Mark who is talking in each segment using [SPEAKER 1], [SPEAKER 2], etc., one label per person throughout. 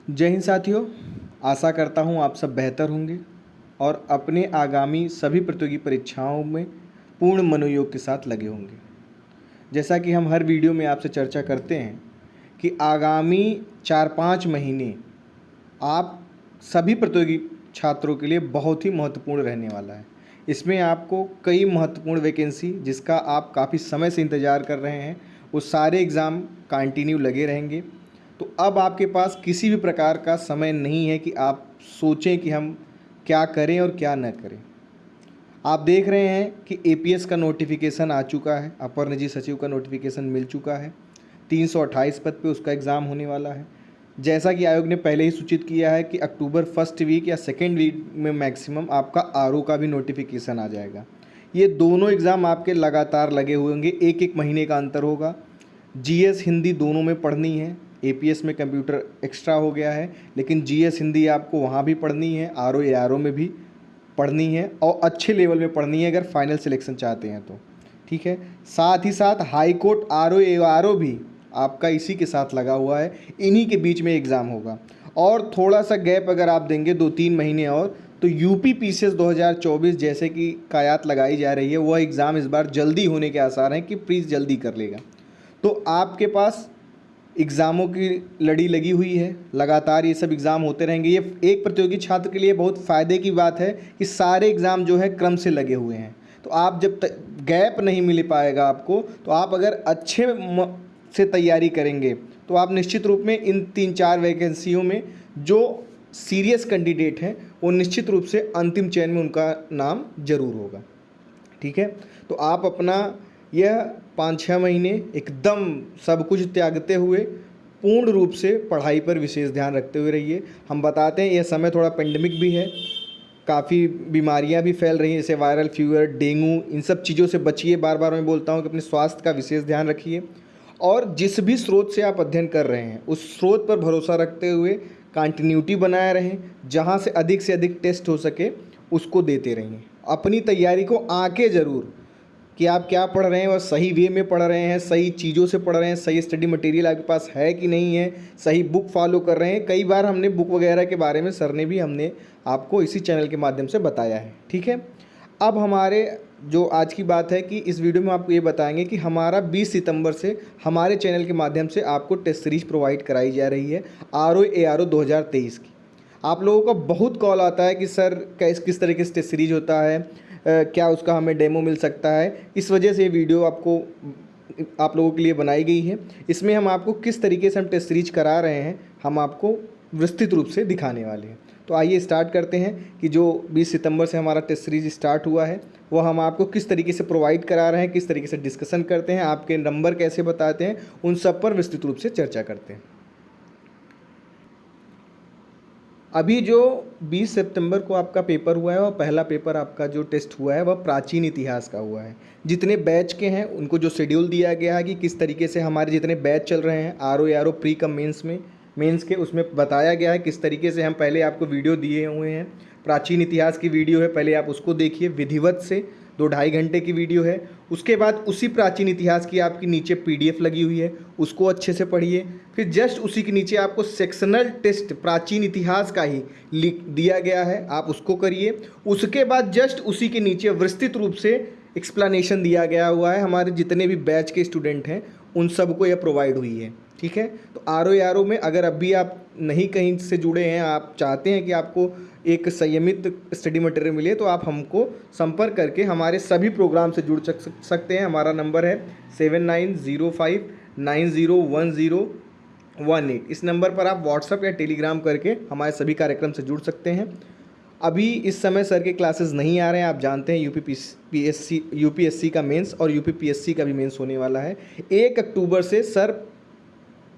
[SPEAKER 1] जय हिंद साथियों, आशा करता हूँ आप सब बेहतर होंगे और अपने आगामी सभी प्रतियोगी परीक्षाओं में पूर्ण मनोयोग के साथ लगे होंगे। जैसा कि हम हर वीडियो में आपसे चर्चा करते हैं कि आगामी 4-5 महीने आप सभी प्रतियोगी छात्रों के लिए बहुत ही महत्वपूर्ण रहने वाला है। इसमें आपको कई महत्वपूर्ण वैकेंसी जिसका आप काफ़ी समय से इंतज़ार कर रहे हैं, वो सारे एग्ज़ाम कंटिन्यू लगे रहेंगे। तो अब आपके पास किसी भी प्रकार का समय नहीं है कि आप सोचें कि हम क्या करें और क्या न करें। आप देख रहे हैं कि एपीएस का नोटिफिकेशन आ चुका है, अपर निजी सचिव का नोटिफिकेशन मिल चुका है। 328 पद पे उसका एग्ज़ाम होने वाला है। जैसा कि आयोग ने पहले ही सूचित किया है कि अक्टूबर फर्स्ट वीक या सेकेंड वीक में मैक्सिमम आपका आरओ का भी नोटिफिकेशन आ जाएगा। ये दोनों एग्ज़ाम आपके लगातार लगे हुए होंगे, एक एक महीने का अंतर होगा। जीएस हिंदी दोनों में पढ़नी है। एपीएस में कंप्यूटर एक्स्ट्रा हो गया है, लेकिन जीएस हिंदी आपको वहाँ भी पढ़नी है, आरओ एआरओ में भी पढ़नी है और अच्छे लेवल में पढ़नी है अगर फाइनल सिलेक्शन चाहते हैं तो। ठीक है, साथ ही साथ हाई कोर्ट आरओ एआरओ भी आपका इसी के साथ लगा हुआ है, इन्हीं के बीच में एग्ज़ाम होगा। और थोड़ा सा गैप अगर आप देंगे 2-3 महीने और, तो यूपी पीसीएस 2024 जैसे कि कयात लगाई जा रही है, वह एग्ज़ाम इस बार जल्दी होने के आसार हैं कि प्लीज़ जल्दी कर लेगा। तो आपके पास एग्ज़ामों की लड़ी लगी हुई है, लगातार ये सब एग्ज़ाम होते रहेंगे। ये एक प्रतियोगी छात्र के लिए बहुत फ़ायदे की बात है कि सारे एग्ज़ाम जो है क्रम से लगे हुए हैं। तो आप जब तक गैप नहीं मिल पाएगा आपको, तो आप अगर अच्छे से तैयारी करेंगे तो आप निश्चित रूप में इन 3-4 वैकेंसियों में जो सीरियस कैंडिडेट हैं वो निश्चित रूप से अंतिम चयन में उनका नाम जरूर होगा। ठीक है, तो आप अपना यह 5-6 महीने एकदम सब कुछ त्यागते हुए पूर्ण रूप से पढ़ाई पर विशेष ध्यान रखते हुए रहिए। हम बताते हैं यह समय थोड़ा पेंडेमिक भी है, काफ़ी बीमारियां भी फैल रही हैं, जैसे वायरल फीवर, डेंगू, इन सब चीज़ों से बचिए। बार बार मैं बोलता हूं कि अपने स्वास्थ्य का विशेष ध्यान रखिए और जिस भी स्रोत से आप अध्ययन कर रहे हैं उस स्रोत पर भरोसा रखते हुए कंटिन्यूटी बनाए रहें। जहां से अधिक टेस्ट हो सके उसको देते रहिए। अपनी तैयारी को आके ज़रूर कि आप क्या पढ़ रहे हैं और सही वे में पढ़ रहे हैं, सही चीज़ों से पढ़ रहे हैं, सही स्टडी मटेरियल आपके पास है कि नहीं है, सही बुक फॉलो कर रहे हैं। कई बार हमने बुक वगैरह के बारे में सर ने भी हमने आपको इसी चैनल के माध्यम से बताया है। ठीक है, अब हमारे जो आज की बात है कि इस वीडियो में आपको ये बताएंगे कि हमारा 20 सितंबर से हमारे चैनल के माध्यम से आपको टेस्ट सीरीज प्रोवाइड कराई जा रही है आरओ एआरओ 2023 की। आप लोगों का बहुत कॉल आता है कि सर किस तरीके से टेस्ट सीरीज होता है, क्या उसका हमें डेमो मिल सकता है। इस वजह से ये वीडियो आप लोगों के लिए बनाई गई है। इसमें हम आपको किस तरीके से हम टेस्ट सीरीज करा रहे हैं हम आपको विस्तृत रूप से दिखाने वाले हैं। तो आइए स्टार्ट करते हैं कि जो 20 सितंबर से हमारा टेस्ट सीरीज स्टार्ट हुआ है वो हम आपको किस तरीके से प्रोवाइड करा रहे हैं, किस तरीके से डिस्कशन करते हैं, आपके नंबर कैसे बताते हैं, उन सब पर विस्तृत रूप से चर्चा करते हैं। अभी जो 20 सितंबर को आपका पेपर हुआ है और पहला पेपर आपका जो टेस्ट हुआ है वह प्राचीन इतिहास का हुआ है। जितने बैच के हैं उनको जो शेड्यूल दिया गया है कि किस तरीके से हमारे जितने बैच चल रहे हैं RO ARO pre cum mains के, उसमें बताया गया है किस तरीके से हम पहले आपको वीडियो दिए हुए हैं। प्राचीन इतिहास की वीडियो है, पहले आप उसको देखिए विधिवत से, 2-2.5 घंटे की वीडियो है। उसके बाद उसी प्राचीन इतिहास की आपकी नीचे पीडीएफ लगी हुई है, उसको अच्छे से पढ़िए। फिर जस्ट उसी के नीचे आपको सेक्शनल टेस्ट प्राचीन इतिहास का ही लिख दिया गया है, आप उसको करिए। उसके बाद जस्ट उसी के नीचे विस्तृत रूप से एक्सप्लेनेशन दिया गया हुआ है। हमारे जितने भी बैच के स्टूडेंट हैं उन सबको यह प्रोवाइड हुई है। ठीक है, तो आरओ में अगर अभी आप नहीं कहीं से जुड़े हैं, आप चाहते हैं कि आपको एक संयमित स्टडी मटेरियल मिले, तो आप हमको संपर्क करके हमारे सभी प्रोग्राम से जुड़ सकते हैं। हमारा नंबर है 7905901018। इस नंबर पर आप व्हाट्सएप या टेलीग्राम करके हमारे सभी कार्यक्रम से जुड़ सकते हैं। अभी इस समय सर के क्लासेस नहीं आ रहे हैं, आप जानते हैं यूपीएससी का मेंस और यूपीपीएससी का भी मेंस होने वाला है। 1 अक्टूबर से सर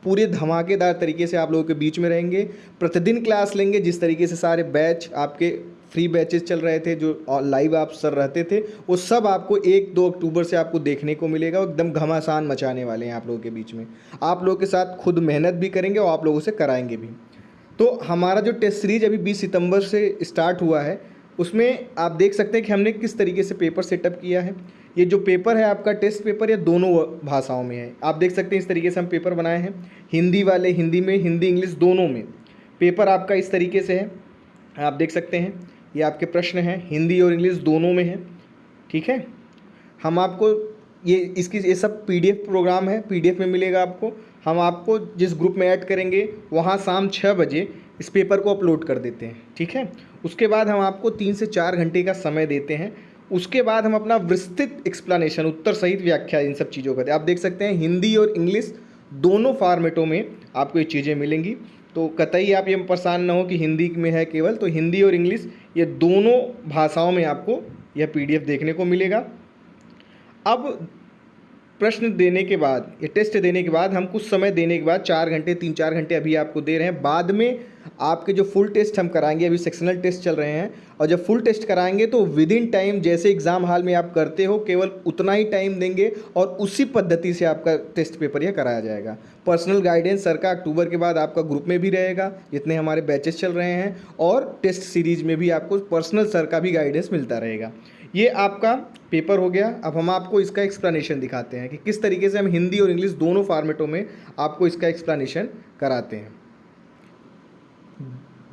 [SPEAKER 1] पूरे धमाकेदार तरीके से आप लोगों के बीच में रहेंगे, प्रतिदिन क्लास लेंगे। जिस तरीके से सारे बैच आपके फ्री बैचेस चल रहे थे, जो लाइव आप सर रहते थे, वो सब आपको 1-2 अक्टूबर से आपको देखने को मिलेगा। एकदम घमासान मचाने वाले हैं आप लोगों के बीच में। आप लोगों के साथ खुद मेहनत भी करेंगे और आप लोगों से कराएंगे भी। तो हमारा जो टेस्ट सीरीज अभी 20 सितंबर से स्टार्ट हुआ है उसमें आप देख सकते हैं कि हमने किस तरीके से पेपर सेटअप किया है। ये जो पेपर है आपका टेस्ट पेपर, ये दोनों भाषाओं में है। आप देख सकते हैं इस तरीके से हम पेपर बनाए हैं, हिंदी वाले हिंदी में, हिंदी इंग्लिश दोनों में पेपर आपका इस तरीके से है, आप देख सकते हैं। ये आपके प्रश्न हैं, हिंदी और इंग्लिश दोनों में है, ठीक है। हम आपको ये सब पीडीएफ प्रोग्राम है, पीडीएफ में मिलेगा आपको। हम आपको जिस ग्रुप में ऐड करेंगे वहाँ शाम 6 बजे इस पेपर को अपलोड कर देते हैं, ठीक है। उसके बाद हम आपको 3 से 4 घंटे का समय देते हैं। उसके बाद हम अपना विस्तृत एक्सप्लेनेशन, उत्तर सहित व्याख्या, इन सब चीज़ों का आप देख सकते हैं। हिंदी और इंग्लिश दोनों फॉर्मेटों में आपको ये चीज़ें मिलेंगी। तो कतई आप ये परेशान ना हो कि हिंदी में है केवल, तो हिंदी और इंग्लिश ये दोनों भाषाओं में आपको यह पीडीएफ देखने को मिलेगा। अब प्रश्न देने के बाद, ये टेस्ट देने के बाद, हम कुछ समय देने के बाद 4 घंटे, 3-4 घंटे अभी आपको दे रहे हैं। बाद में आपके जो फुल टेस्ट हम कराएंगे, अभी सेक्शनल टेस्ट चल रहे हैं, और जब फुल टेस्ट कराएंगे तो विद इन टाइम, जैसे एग्ज़ाम हॉल में आप करते हो, केवल उतना ही टाइम देंगे और उसी पद्धति से आपका टेस्ट पेपर यह कराया जाएगा। पर्सनल गाइडेंस सर का अक्टूबर के बाद आपका ग्रुप में भी रहेगा, जितने हमारे बैचेस चल रहे हैं, और टेस्ट सीरीज में भी आपको पर्सनल सर का भी गाइडेंस मिलता रहेगा। ये आपका पेपर हो गया। अब हम आपको इसका एक्सप्लेनेशन दिखाते हैं कि किस तरीके से हम हिंदी और इंग्लिश दोनों फॉर्मेटों में आपको इसका एक्सप्लेनेशन कराते हैं।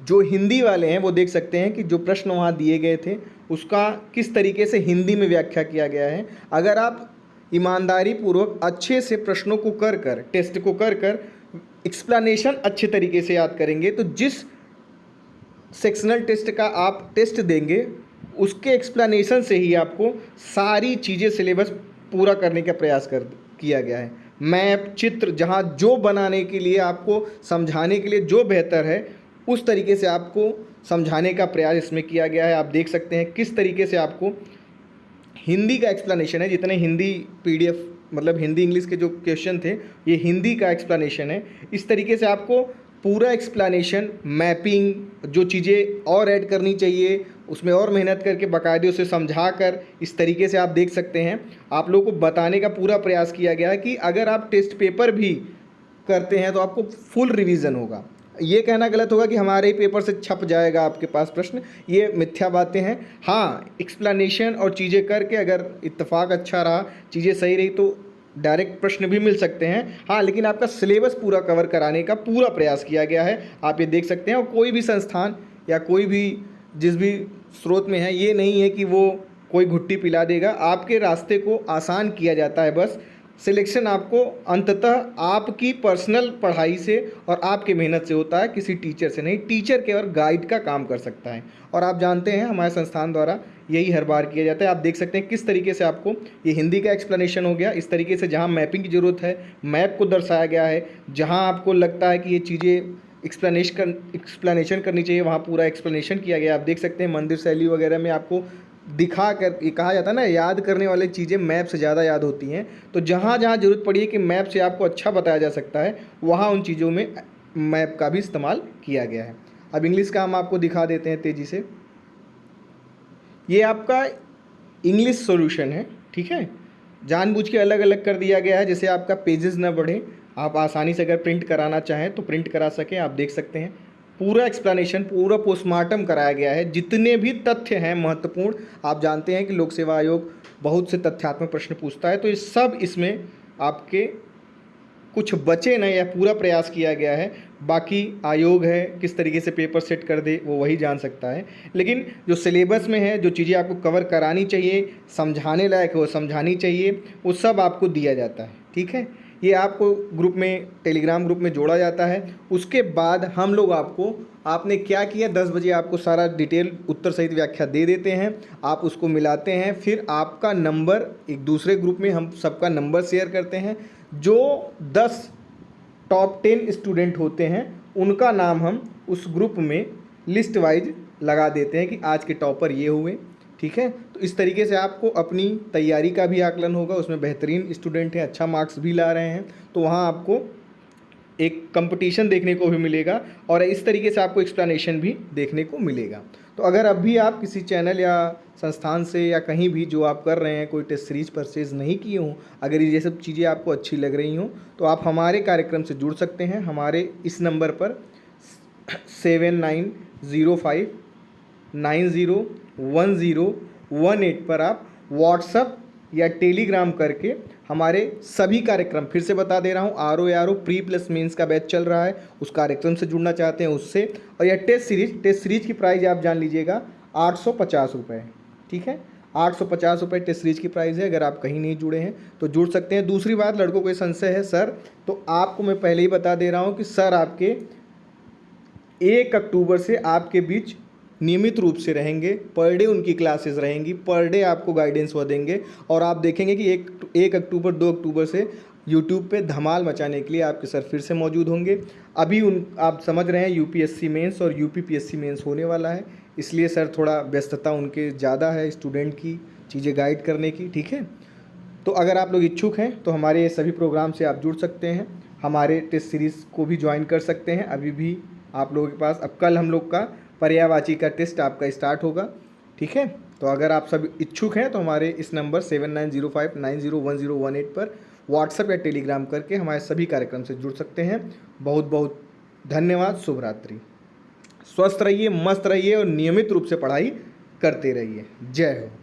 [SPEAKER 1] जो हिंदी वाले हैं वो देख सकते हैं कि जो प्रश्न वहाँ दिए गए थे उसका किस तरीके से हिंदी में व्याख्या किया गया है। अगर आप ईमानदारी पूर्वक अच्छे से प्रश्नों को कर टेस्ट को कर एक्सप्लेनेशन अच्छे तरीके से याद करेंगे, तो जिस सेक्शनल टेस्ट का आप टेस्ट देंगे उसके एक्सप्लेनेशन से ही आपको सारी चीज़ें सिलेबस पूरा करने का प्रयास किया गया है। मैप, चित्र, जहाँ जो बनाने के लिए, आपको समझाने के लिए जो बेहतर है उस तरीके से आपको समझाने का प्रयास इसमें किया गया है। आप देख सकते हैं किस तरीके से आपको हिंदी का एक्सप्लेनेशन है। जितने हिंदी पीडीएफ, मतलब हिंदी इंग्लिश के जो क्वेश्चन थे, ये हिंदी का एक्सप्लेनेशन है। इस तरीके से आपको पूरा एक्सप्लेनेशन, मैपिंग, जो चीज़ें और ऐड करनी चाहिए उसमें और मेहनत करके बाकायदे उसे समझा कर, इस तरीके से आप देख सकते हैं आप लोगों को बताने का पूरा प्रयास किया गया है कि अगर आप टेस्ट पेपर भी करते हैं तो आपको फुल रिवीजन होगा। ये कहना गलत होगा कि हमारे ही पेपर से छप जाएगा आपके पास प्रश्न, ये मिथ्या बातें हैं। हाँ, एक्सप्लेनेशन और चीज़ें करके अगर इत्तेफाक अच्छा रहा, चीज़ें सही रही, तो डायरेक्ट प्रश्न भी मिल सकते हैं। हाँ, लेकिन आपका सिलेबस पूरा कवर कराने का पूरा प्रयास किया गया है, आप ये देख सकते हैं। और कोई भी संस्थान या कोई भी जिस भी स्रोत में है, ये नहीं है कि वो कोई घुट्टी पिला देगा। आपके रास्ते को आसान किया जाता है। बस सिलेक्शन आपको अंततः आपकी पर्सनल पढ़ाई से और आपके मेहनत से होता है, किसी टीचर से नहीं। टीचर केवल गाइड का काम कर सकता है, और आप जानते हैं हमारे संस्थान द्वारा यही हर बार किया जाता है। आप देख सकते हैं किस तरीके से आपको ये हिंदी का एक्सप्लेनेशन हो गया। इस तरीके से जहाँ मैपिंग की ज़रूरत है, मैप को दर्शाया गया है। जहाँ आपको लगता है कि ये चीज़ें एक्सप्लेनेशन करनी चाहिए, वहाँ पूरा एक्सप्लेनेशन किया गया। आप देख सकते हैं मंदिर शैली वगैरह में आपको दिखा कर, ये कहा जाता है ना, याद करने वाली चीज़ें मैप से ज़्यादा याद होती हैं। तो जहाँ जहाँ ज़रूरत पड़ी है कि मैप से आपको अच्छा बताया जा सकता है, वहाँ उन चीज़ों में मैप का भी इस्तेमाल किया गया है। अब इंग्लिश का हम आपको दिखा देते हैं तेज़ी से। ये आपका इंग्लिश सॉल्यूशन है, ठीक है। जानबूझ के अलग अलग कर दिया गया है, जैसे आपका पेजेस ना बढ़े, आप आसानी से अगर प्रिंट कराना चाहें तो प्रिंट करा सकें। आप देख सकते हैं पूरा एक्सप्लेनेशन, पूरा पोस्टमार्टम कराया गया है। जितने भी तथ्य हैं महत्वपूर्ण, आप जानते हैं कि लोक सेवा आयोग बहुत से तथ्यात्मक प्रश्न पूछता है, तो ये सब इसमें आपके कुछ बचे नहीं, यह पूरा प्रयास किया गया है। बाकी आयोग है किस तरीके से पेपर सेट कर दे वो वही जान सकता है, लेकिन जो सिलेबस में है, जो चीज़ें आपको कवर करानी चाहिए, समझाने लायक वो समझानी चाहिए, वो सब आपको दिया जाता है, ठीक है। ये आपको ग्रुप में, टेलीग्राम ग्रुप में जोड़ा जाता है। उसके बाद हम लोग आपको, आपने क्या किया, 10 बजे आपको सारा डिटेल उत्तर सहित व्याख्या दे देते हैं। आप उसको मिलाते हैं, फिर आपका नंबर एक दूसरे ग्रुप में हम सबका नंबर शेयर करते हैं। जो 10 टॉप 10 स्टूडेंट होते हैं उनका नाम हम उस ग्रुप में लिस्ट वाइज लगा देते हैं कि आज के टॉपर ये हुए, ठीक है। तो इस तरीके से आपको अपनी तैयारी का भी आकलन होगा। उसमें बेहतरीन स्टूडेंट हैं, अच्छा मार्क्स भी ला रहे हैं, तो वहाँ आपको एक कंपटीशन देखने को भी मिलेगा और इस तरीके से आपको एक्सप्लेनेशन भी देखने को मिलेगा। तो अगर अब भी आप किसी चैनल या संस्थान से या कहीं भी जो आप कर रहे हैं कोई टेस्ट सीरीज परचेज़ नहीं किए हों, अगर ये सब चीज़ें आपको अच्छी लग रही हों, तो आप हमारे कार्यक्रम से जुड़ सकते हैं। हमारे इस नंबर पर 7905901018 पर आप व्हाट्सएप या टेलीग्राम करके हमारे सभी कार्यक्रम फिर से बता दे रहा हूँ, RO प्री प्लस मेंस का बैच चल रहा है, उस कार्यक्रम से जुड़ना चाहते हैं उससे। और यह टेस्ट सीरीज की प्राइस आप जान लीजिएगा 850 रुपये, ठीक है। 850 रुपये टेस्ट सीरीज की प्राइस है। अगर आप कहीं नहीं जुड़े हैं तो जुड़ सकते हैं। दूसरी बात, लड़कों को ये संशय है सर, तो आपको मैं पहले ही बता दे रहा हूँ कि सर आपके 1 अक्टूबर से आपके बीच नियमित रूप से रहेंगे। पर डे उनकी क्लासेस रहेंगी, पर डे आपको गाइडेंस वो देंगे। और आप देखेंगे कि 1 अक्टूबर 2 अक्टूबर से यूट्यूब पे धमाल मचाने के लिए आपके सर फिर से मौजूद होंगे। अभी आप समझ रहे हैं UPSC मेंस और UPPSC मेंस होने वाला है, इसलिए सर थोड़ा व्यस्तता उनके ज़्यादा है स्टूडेंट की चीज़ें गाइड करने की, ठीक है। तो अगर आप लोग इच्छुक हैं तो हमारे सभी प्रोग्राम से आप जुड़ सकते हैं, हमारे टेस्ट सीरीज़ को भी ज्वाइन कर सकते हैं। अभी भी आप लोगों के पास, अब कल हम लोग का पर्यायवाची का टेस्ट आपका स्टार्ट होगा, ठीक है। तो अगर आप सब इच्छुक हैं तो हमारे इस नंबर 7905901018 पर व्हाट्सएप या टेलीग्राम करके हमारे सभी कार्यक्रम से जुड़ सकते हैं। बहुत बहुत धन्यवाद। शुभ रात्रि। स्वस्थ रहिए, मस्त रहिए और नियमित रूप से पढ़ाई करते रहिए। जय हो।